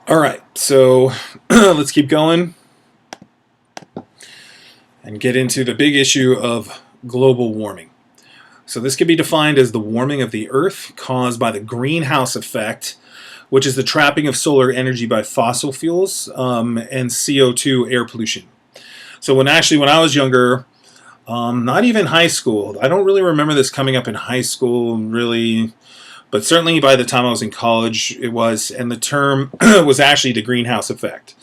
All right, so let's keep going and get into the big issue of global warming. So this can be defined as the warming of the Earth caused by the greenhouse effect, which is the trapping of solar energy by fossil fuels and CO2 air pollution. So when I was younger, not even high school, I don't really remember this coming up in high school really, but certainly by the time I was in college it was, and the term was actually the greenhouse effect.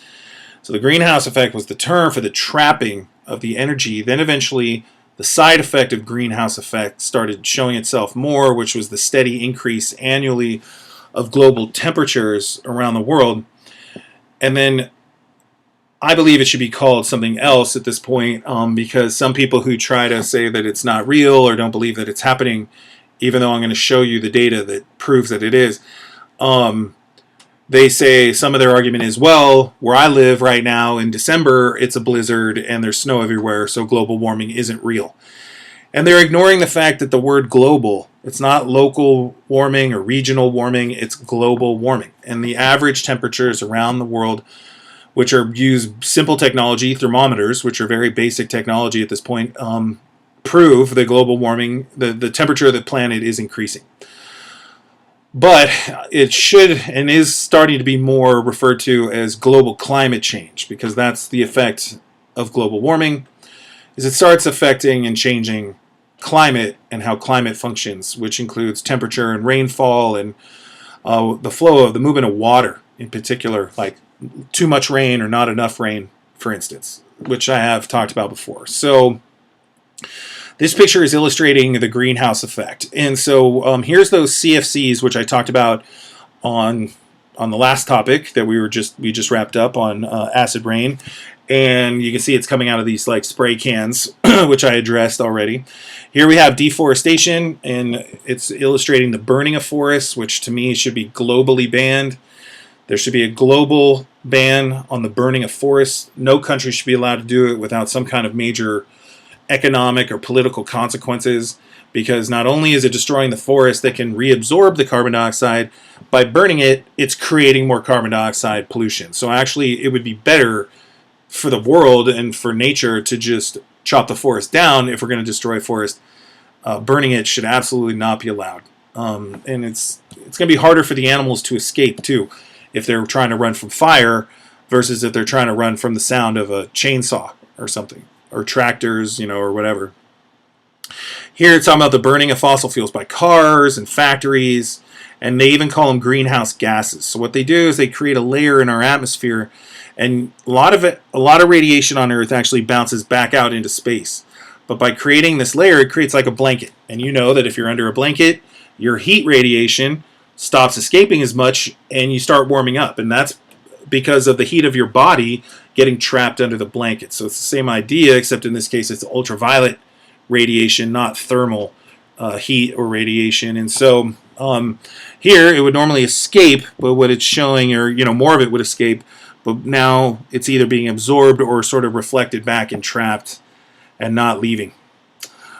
So the greenhouse effect was the term for the trapping of the energy. Then eventually the side effect of greenhouse effect started showing itself more, which was the steady increase annually of global temperatures around the world. And then I believe it should be called something else at this point, because some people who try to say that it's not real or don't believe that it's happening, even though I'm going to show you the data that proves that it is, they say some of their argument is, well, where I live right now in December, it's a blizzard and there's snow everywhere, so global warming isn't real. And they're ignoring the fact that the word global, it's not local warming or regional warming, it's global warming. And the average temperatures around the world, which are use simple technology, thermometers, which are very basic technology at this point, prove that global warming, the temperature of the planet is increasing. But it should and is starting to be more referred to as global climate change, because that's the effect of global warming, is it starts affecting and changing climate and how climate functions, which includes temperature and rainfall and the flow of the movement of water in particular, like too much rain or not enough rain, for instance, which I have talked about before. So this picture is illustrating the greenhouse effect. And so here's those CFCs, which I talked about on the last topic that we just wrapped up on acid rain. And you can see it's coming out of these like spray cans, which I addressed already. Here we have deforestation, and it's illustrating the burning of forests, which to me should be globally banned. There should be a global ban on the burning of forests. No country should be allowed to do it without some kind of major economic or political consequences, because not only is it destroying the forest that can reabsorb the carbon dioxide, by burning it, it's creating more carbon dioxide pollution. So actually it would be better for the world and for nature to just chop the forest down if we're going to destroy forest. Burning it should absolutely not be allowed. And it's going to be harder for the animals to escape too if they're trying to run from fire versus if they're trying to run from the sound of a chainsaw or something, or tractors, or whatever. Here it's talking about the burning of fossil fuels by cars and factories, and they even call them greenhouse gases. So what they do is they create a layer in our atmosphere, and a lot of radiation on Earth actually bounces back out into space. But by creating this layer, it creates like a blanket. And you know that if you're under a blanket, your heat radiation stops escaping as much, and you start warming up. And that's because of the heat of your body getting trapped under the blanket. So it's the same idea, except in this case it's ultraviolet radiation, not thermal heat or radiation. And so here it would normally escape, but what it's showing, or more of it would escape, but now it's either being absorbed or sort of reflected back and trapped and not leaving.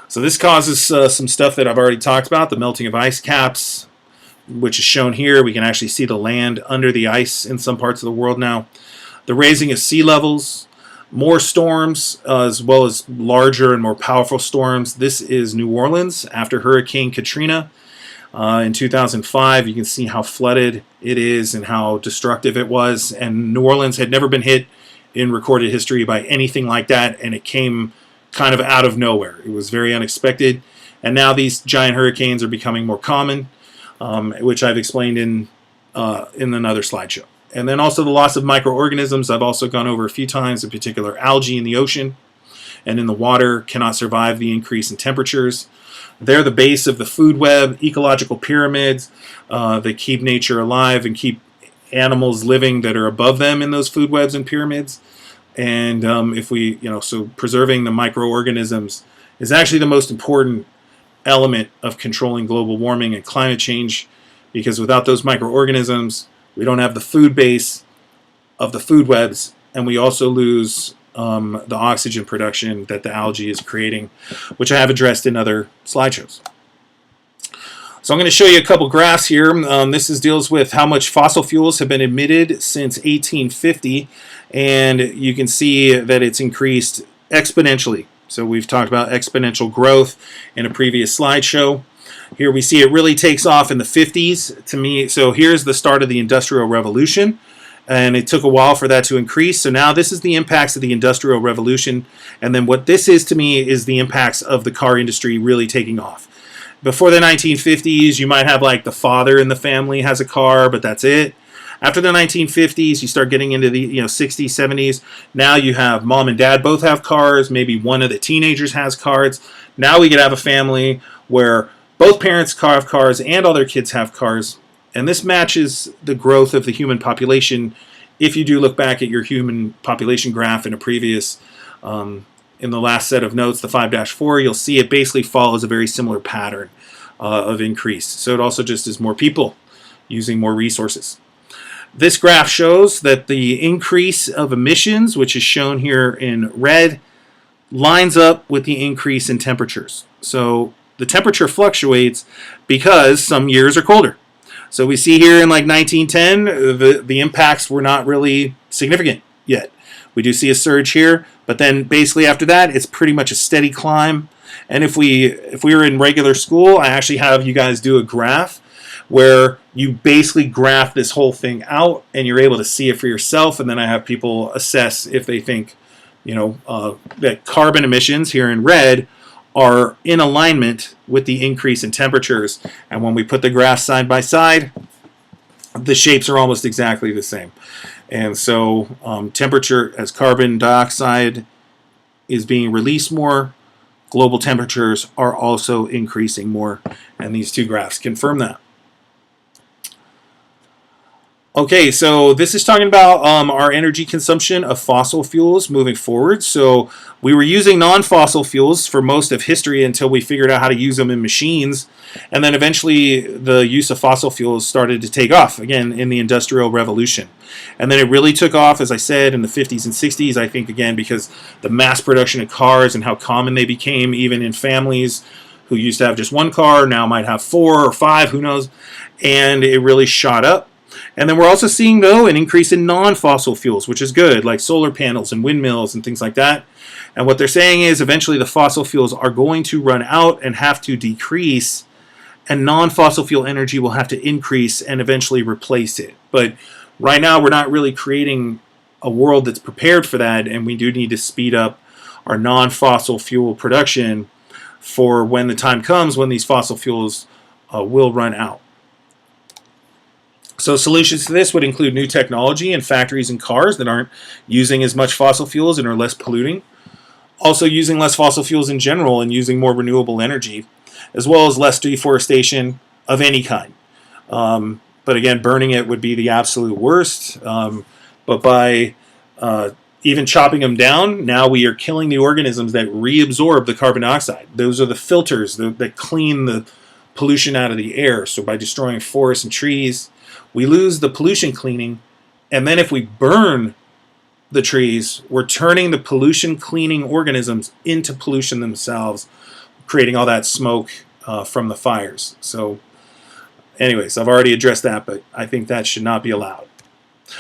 So this causes some stuff that I've already talked about, the melting of ice caps, which is shown here. We can actually see the land under the ice in some parts of the world now. The raising of sea levels, more storms, as well as larger and more powerful storms. This is New Orleans after Hurricane Katrina in 2005. You can see how flooded it is and how destructive it was. And New Orleans had never been hit in recorded history by anything like that, and it came kind of out of nowhere. It was very unexpected. And now these giant hurricanes are becoming more common, which I've explained in another slideshow. And then also the loss of microorganisms I've also gone over a few times, in particular algae in the ocean and in the water cannot survive the increase in temperatures. They're the base of the food web, ecological pyramids that keep nature alive and keep animals living that are above them in those food webs and pyramids. And if we, so preserving the microorganisms is actually the most important element of controlling global warming and climate change, because without those microorganisms, we don't have the food base of the food webs, and we also lose the oxygen production that the algae is creating, which I have addressed in other slideshows. So I'm going to show you a couple graphs here. Deals with how much fossil fuels have been emitted since 1850, and you can see that it's increased exponentially. So we've talked about exponential growth in a previous slideshow. Here we see it really takes off in the 50s to me. So here's the start of the Industrial Revolution, and it took a while for that to increase. So now this is the impacts of the Industrial Revolution, and then what this is to me is the impacts of the car industry really taking off. Before the 1950s, you might have like the father in the family has a car, but that's it. After the 1950s, you start getting into the 60s, 70s. Now you have mom and dad both have cars. Maybe one of the teenagers has cars. Now we could have a family where both parents have cars and all their kids have cars. And this matches the growth of the human population. If you do look back at your human population graph in a previous in the last set of notes, the 5-4, you'll see it basically follows a very similar pattern of increase. So it also just is more people using more resources. This graph shows that the increase of emissions, which is shown here in red, lines up with the increase in temperatures. So the temperature fluctuates because some years are colder. So we see here in like 1910, the impacts were not really significant yet. We do see a surge here, but then basically after that, it's pretty much a steady climb. And if we were in regular school, I actually have you guys do a graph where you basically graph this whole thing out and you're able to see it for yourself. And then I have people assess if they think, that carbon emissions here in red are in alignment with the increase in temperatures. And when we put the graphs side by side, the shapes are almost exactly the same. And so temperature, as carbon dioxide is being released more, global temperatures are also increasing more. And these two graphs confirm that. Okay, so this is talking about our energy consumption of fossil fuels moving forward. So we were using non-fossil fuels for most of history until we figured out how to use them in machines. And then eventually the use of fossil fuels started to take off, again, in the Industrial Revolution. And then it really took off, as I said, in the 50s and 60s, I think, again, because the mass production of cars and how common they became, even in families who used to have just one car, now might have 4 or 5, who knows. And it really shot up. And then we're also seeing, though, an increase in non-fossil fuels, which is good, like solar panels and windmills and things like that. And what they're saying is eventually the fossil fuels are going to run out and have to decrease, and non-fossil fuel energy will have to increase and eventually replace it. But right now we're not really creating a world that's prepared for that, and we do need to speed up our non-fossil fuel production for when the time comes when these fossil fuels will run out. So solutions to this would include new technology in factories and cars that aren't using as much fossil fuels and are less polluting. Also using less fossil fuels in general and using more renewable energy, as well as less deforestation of any kind. But again, burning it would be the absolute worst. But by even chopping them down, now we are killing the organisms that reabsorb the carbon dioxide. Those are the filters that clean the pollution out of the air. So by destroying forests and trees, we lose the pollution cleaning, and then if we burn the trees, we're turning the pollution cleaning organisms into pollution themselves, creating all that smoke from the fires. So anyways, I've already addressed that, but I think that should not be allowed.